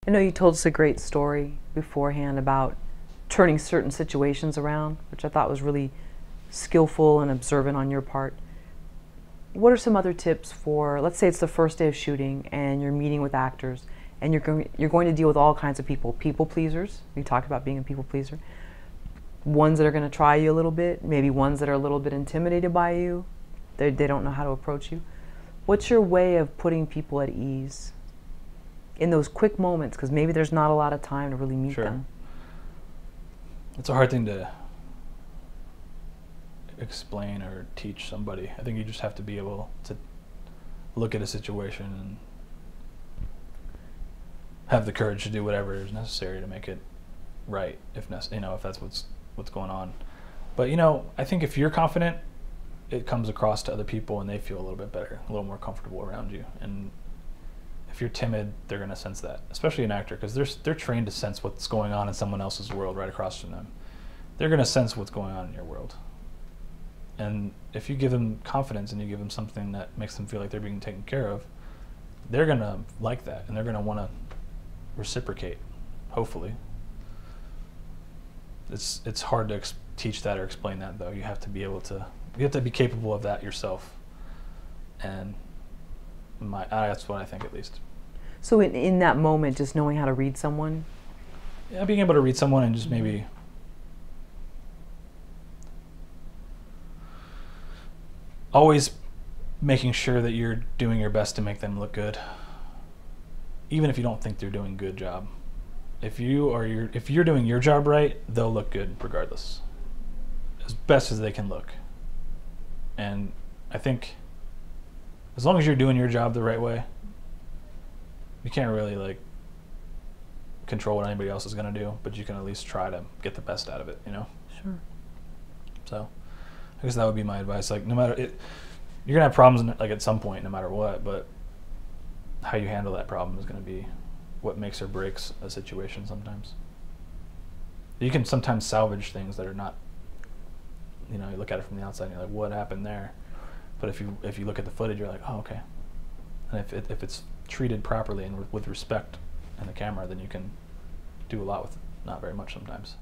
I know you told us a great story beforehand about turning certain situations around, which I thought was really skillful and observant on your part. What are some other tips for, let's say it's the first day of shooting and you're meeting with actors and you're going to deal with all kinds of people, people pleasers. You talked about being a people pleaser. Ones that are going to try you a little bit, maybe ones that are a little bit intimidated by you. They don't know how to approach you. What's your way of putting people at ease in those quick moments, because maybe there's not a lot of time to really meet them? It's a hard thing to explain or teach somebody. I think you just have to be able to look at a situation and have the courage to do whatever is necessary to make it right, if that's what's going on. But I think if you're confident, it comes across to other people and they feel a little bit better, a little more comfortable around you. And if you're timid, they're going to sense that, especially an actor, because they're trained to sense what's going on in someone else's world right across from them. They're going to sense what's going on in your world. And if you give them confidence and you give them something that makes them feel like they're being taken care of, they're going to like that and they're going to want to reciprocate, hopefully. It's hard to teach that or explain that, though. You have to be capable of that yourself. And that's what I think, at least. So in that moment, just knowing how to read someone? Yeah, being able to read someone and just maybe always making sure that you're doing your best to make them look good, even if you don't think they're doing a good job. If you're doing your job right, they'll look good regardless, as best as they can look. And I think as long as you're doing your job the right way, you can't really control what anybody else is going to do, but you can at least try to get the best out of it, Sure. So I guess that would be my advice. No matter you're gonna have problems at some point, no matter what, but how you handle that problem is going to be what makes or breaks a situation sometimes. You can sometimes salvage things that are not, you look at it from the outside and you're like, what happened there? But if you look at the footage, you're like, oh, okay. And if it's treated properly and with respect in the camera, then you can do a lot with not very much sometimes.